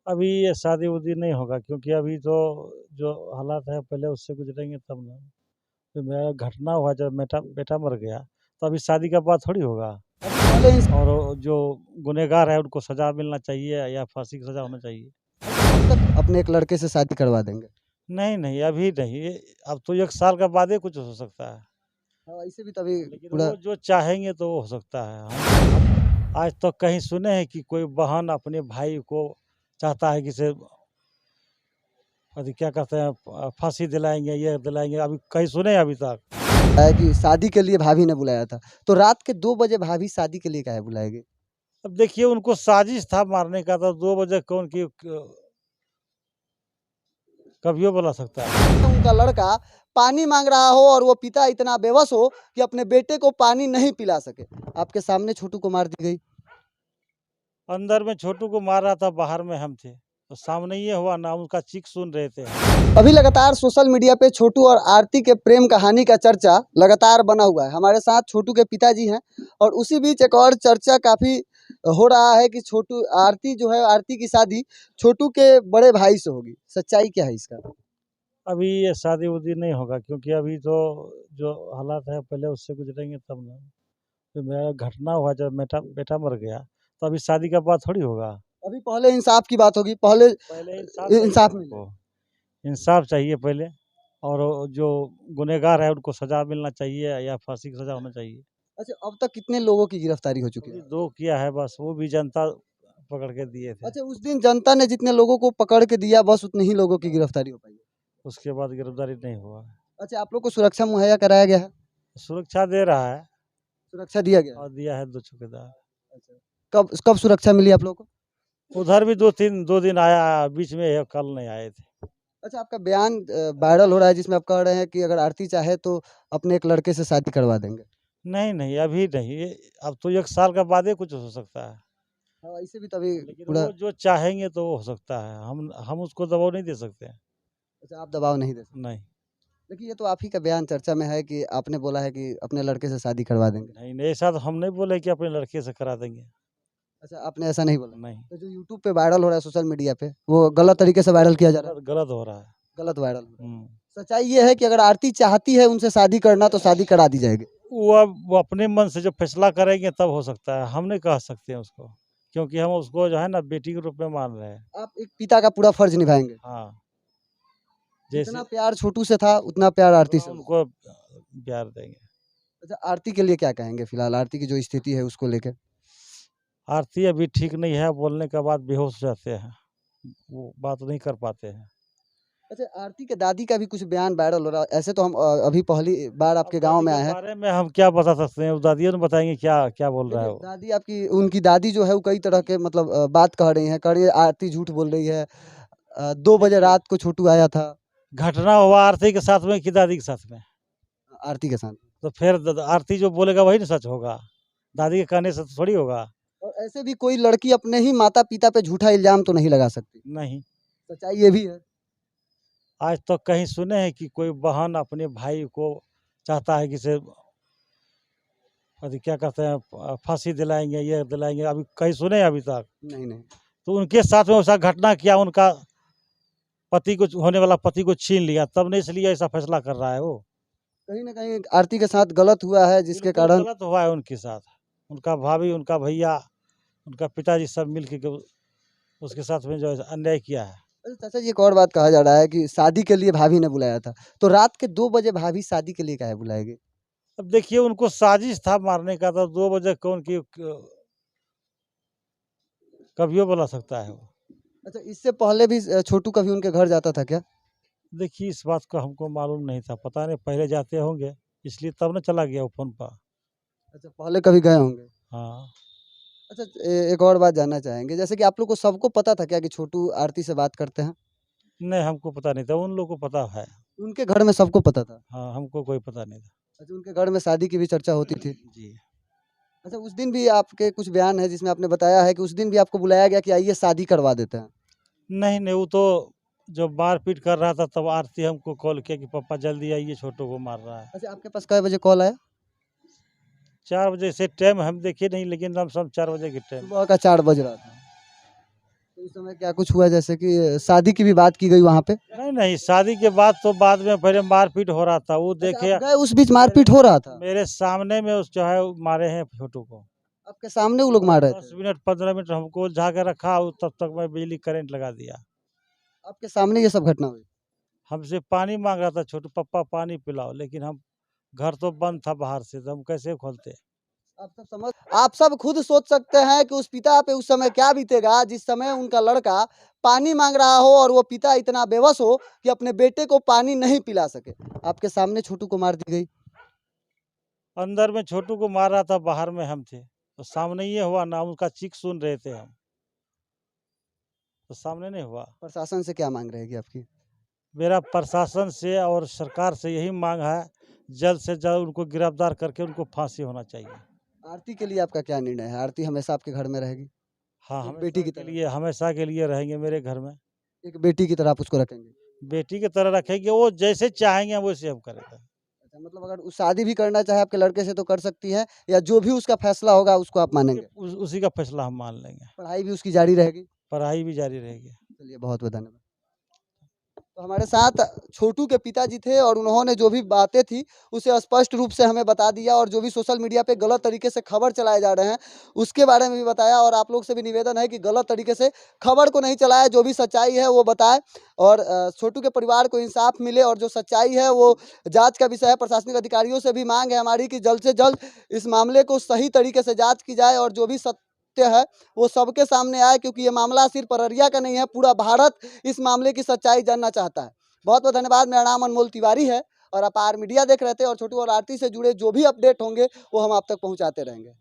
अभी ये शादी-वादी नहीं होगा क्योंकि अभी तो जो हालात है पहले उससे गुज़रेंगे तब ना। तो मेरा घटना हुआ जब बेटा बेटा मर गया, तो अभी शादी का बात थोड़ी होगा। पहले इस और वो जो गुनहगार है उनको सज़ा मिलना चाहिए या फांसी की सज़ा होना चाहिए। तक अपने एक लड़के से शादी करवा देंगे। नहीं, नहीं, अभी नहीं, अब तो 1 साल का बाद ही कुछ हो सकता है। हाँ, इसे भी तो अभी लेकिन पूरा वो जो चाहेंगे तो वो हो सकता है। हम आज तक कहीं सुने हैं कि कोई बहन अपने भाई को चाहता है कि से अथी क्या कहते हैं फांसी दिलाएँगे, ये दिलाएँगे, अभी कहीं सुने हैं अभी तक? है कि शादी के लिए भाभी ने बुलाया था। तो रात के 2 बजे भाभी शादी के लिए काहे बुलाएगी? अब देखिए उनको साजिश था मारने का, तो 2 बजे कौन की क कभियो बुला सकता है। उनका लड़का पानी माँग रहा हो और वो पिता इतना बेबस हो कि अपने बेटे को पानी नहीं पिला सके। आपके सामने छोटू को मार दी गई। अंदर में छोटू को मार रहा था, बाहर में हम थे। तो सामने ये हुआ ना, उनका चीख सुन रहे थे। अभी लगातार सोशल मीडिया पे छोटू और आरती के प्रेम कहानी का चर्चा लगातार बना हुआ है। हमारे साथ छोटू के पिताजी हैं और उसी बीच एक और चर्चा काफ़ी हो रहा है कि छोटू आरती जो है आरती की शादी छोटू के बड़े भाई से होगी। सच्चाई क्या है इसका? अभी ये शादी-वादी नहीं होगा क्योंकि अभी तो जो हालात है पहले उससे गुज़रेंगे तब ना। तो मेरा घटना हुआ जब बेटा बेटा मर गया, तो अभी शादी का बात थोड़ी होगा। अभी पहले इंसाफ की बात होगी, पहले पहले इंसाफ चाहिए इंसाफ मिले। हमको, इंसाफ चाहिए पहले। और वो जो गुनहगार है उनको सज़ा मिलना चाहिए या फांसी की सज़ा होना चाहिए। अच्छा, अब तक कितने लोगों की गिरफ्तारी हो चुकी अभी है? 2 किया है बस, वो भी जनता पकड़ के दिए थे। अच्छा, उस दिन जनता ने जितने लोगों को पकड़ के दिया बस उतने ही लोगों की गिरफ्तारी हो पाई है। उसके बाद गिरफ्तारी नहीं हुआ है। अच्छा, आप लोग को सुरक्षा मुहैया कराया गया है? सुरक्षा दे रहा है सुरक्षा दिया गया है? और दिया है 2 चौकीदार। अच्छा। कब कब सुरक्षा मिली आप लोगों को? उधर भी 2 दिन आया, बीच में ये कल नहीं आए थे। अच्छा, आपका बयान वायरल हो रहा है जिसमें आप कह रहे हैं कि अगर आरती चाहे तो अपने एक लड़के से शादी करवा देंगे। नहीं, नहीं, अभी नहीं, अब तो 1 साल का बाद ही कुछ हो सकता है। हाँ, इसे भी तो अभी लेकिन पूरा वो जो चाहेंगे तो वो हो सकता है। हम उसको दबाव नहीं दे सकते हैं। अच्छा आप दबाव नहीं दे सकते। नहीं, देखिए, ये तो आप ही का बयान चर्चा में है कि आपने बोला है कि अपने लड़के से शादी करवा देंगे। नहीं, नहीं, ऐसा तो हम नहीं बोले कि अपने लड़के से करा देंगे। अच्छा, आपने ऐसा नहीं बोला। नहीं, तो जो यूट्यूब पे वायरल हो रहा है सोशल मीडिया पे, वो गलत तरीके से वायरल किया जा रहा है। गलत गलत हो रहा है। गलत वायरल हो रहा है। हुँ। सच्चाई ये है कि अगर आरती चाहती है उनसे शादी करना तो शादी करा दी जाएगी। वो अपने मन से जो फैसला करेंगे तब हो सकता है, हम नहीं कह सकते हैं उसको। क्योंकि हम उसको जो है ना बेटी के रूप में मान रहे हैं। आप एक पिता का पूरा फर्ज निभाएँगे। हाँ, जितना जैसे प्यार छोटू से था उतना प्यार आरती उतना से होगा। उनको प्यार देंगे। अच्छा, आरती के लिए क्या कहेंगे फिलहाल? आरती की जो स्थिति है उसको लेके? आरती अभी ठीक नहीं है, बोलने के बाद बेहोश हो जाते हैं। वो बात नहीं कर पाते हैं। अच्छा, आरती के दादी का भी कुछ बयान वायरल हो रहा है। ऐसे तो हम अभी पहली बार अब आपके गाँव दादी में के आए हैं। बारे में हम क्या बता सकते हैं? वो दादियों ने बताएँगे क्या क्या बोल रहा देखिए, है वो। दादी आपकी उनकी दादी जो है वो कई तरह के मतलब बात कह रही हैं। कह रही है आरती झूठ बोल रही है। 2 बजे देखिए, रात को छोटू आया था घटना हुआ आरती के साथ में कि दादी के साथ में? आरती के साथ। तो फिर आरती जो बोलेगा वही ना सच होगा। दादी के कहने से तो थोड़ी होगा। और ऐसे भी कोई लड़की अपने ही माता-पिता पे झूठा इल्ज़ाम तो नहीं लगा सकती। नहीं, सच्चाई ये भी है। आज तक कहीं सुने हैं कि कोई बहन अपने भाई को चाहता है कि से अथी क्या कहते हैं फांसी दिलाएँगे, ये दिलाएँगे, अभी कहीं सुने हैं अभी तक? नहीं, नहीं। तो उनके साथ में वैसा घटना किया, उनका पति को होने वाला पति को छीन लिया, तब ने इसलिए ऐसा फैसला कर रहा है वो। कहीं न कहीं आरती के साथ गलत हुआ है जिसके बिल्कुल कारण गलत हुआ है उनके साथ। उनका भाभी, उनका भैया, उनका पिताजी सब मिल के उसके साथ में जो है अन्याय किया है। अच्छा चाचा जी एक और बात कहा जा रहा है कि शादी के लिए भाभी ने बुलाया था। तो रात के 2 बजे भाभी शादी के लिए काहे बुलाएगी? अब देखिए उनको साजिश था मारने का, तो 2 बजे कौन की कभियो बुला सकता है वो। अच्छा इससे पहले भी छोटू कभी उनके घर जाता था क्या? देखिए इस बात का हमको मालूम नहीं था, पता नहीं पहले जाते होंगे, इसलिए तब ना चला गया वो फ़ोन पर। अच्छा पहले कभी गए होंगे। हाँ, अच्छा एक और बात जानना चाहेंगे जैसे कि आप लोग को सबको पता था क्या कि छोटू आरती से बात करते हैं? नहीं हमको पता नहीं था, उन लोगों को पता है। उनके घर में सबको पता था। हाँ, हमको कोई पता नहीं था। अच्छा उनके घर में शादी की भी चर्चा होती थी। जी। अच्छा उस दिन भी आपके कुछ बयान है जिसमें आपने बताया है कि उस दिन भी आपको बुलाया गया कि आइए शादी करवा देते हैं। नहीं, नहीं, वो तो जब मारपीट कर रहा था तब आरती हमको कॉल किया कि पापा जल्दी आइए, छोटू को मार रहा है। अच्छा आपके पास कै बजे कॉल आया? 4 बजे से टाइम हम देखे नहीं, लेकिन लमसम 4 बजे के टाइम। सुबह का 4 बज रहा था। तो उस समय क्या कुछ हुआ, जैसे कि शादी की भी बात की गई वहाँ पे? नहीं नहीं, शादी के बाद तो बाद में पहले मारपीट हो रहा था, वो अच्छा, देखे आप गए उस बीच मारपीट हो रहा था? मेरे सामने में उस जो है वो मारे हैं छोटू को। आपके सामने वो लोग मार रहे 10 थे? मिनट 15 मिनट हमको उलझा के रखा, तब तक मैं बिजली करंट लगा दिया। आपके सामने ये सब घटना हुई? हमसे पानी मांग रहा था छोटू, पप्पा पानी पिलाओ, लेकिन हम घर तो बंद था बाहर से, तो हम कैसे खोलते। आप सब खुद सोच सकते हैं कि उस पिता पे उस समय क्या बीतेगा, जिस समय उनका लड़का पानी मांग रहा हो और वो पिता इतना बेबस हो कि अपने बेटे को पानी नहीं पिला सके। आपके सामने छोटू को मार दी गई। अंदर में छोटू को मार रहा था, बाहर में हम थे, तो सामने ये हुआ ना, उनका चीख सुन रहे थे हम, तो सामने नहीं हुआ। प्रशासन से क्या मांग रहेगी आपकी? मेरा प्रशासन से और सरकार से यही मांग है, जल्द से जल्द उनको गिरफ्तार करके उनको फांसी होना चाहिए। आरती के लिए आपका क्या निर्णय है? आरती हमेशा आपके घर में रहेगी? हाँ, एक हमेशा बेटी की के तरह? लिए, हमेशा के लिए रहेंगे मेरे घर में। एक बेटी की तरह आप उसको रखेंगे? बेटी की तरह रखेंगे, वो जैसे चाहेंगे वैसे हम करेंगे। अच्छा, मतलब अगर वो शादी भी करना चाहे आपके लड़के से तो कर सकती है, या जो भी उसका फैसला होगा उसको आप मानेंगे? उसी का फैसला हम मान लेंगे। पढ़ाई भी उसकी जारी रहेगी? पढ़ाई भी जारी रहेगी। चलिए, बहुत बहुत धन्यवाद। तो हमारे साथ छोटू के पिताजी थे और उन्होंने जो भी बातें थी उसे स्पष्ट रूप से हमें बता दिया, और जो भी सोशल मीडिया पे गलत तरीके से खबर चलाए जा रहे हैं उसके बारे में भी बताया। और आप लोग से भी निवेदन है कि गलत तरीके से खबर को नहीं चलाए, जो भी सच्चाई है वो बताए, और छोटू के परिवार को इंसाफ मिले, और जो सच्चाई है वो जांच का विषय है। प्रशासनिक अधिकारियों से भी मांग है हमारी कि जल्द से जल्द इस मामले को सही तरीके से जाँच की जाए, और जो भी सत्य है वो सबके सामने आए, क्योंकि ये मामला सिर्फ अररिया का नहीं है, पूरा भारत इस मामले की सच्चाई जानना चाहता है। बहुत बहुत धन्यवाद। मेरा नाम अनमोल तिवारी है और आप आर मीडिया देख रहे थे, और छोटू और आरती से जुड़े जो भी अपडेट होंगे वो हम आप तक पहुंचाते रहेंगे।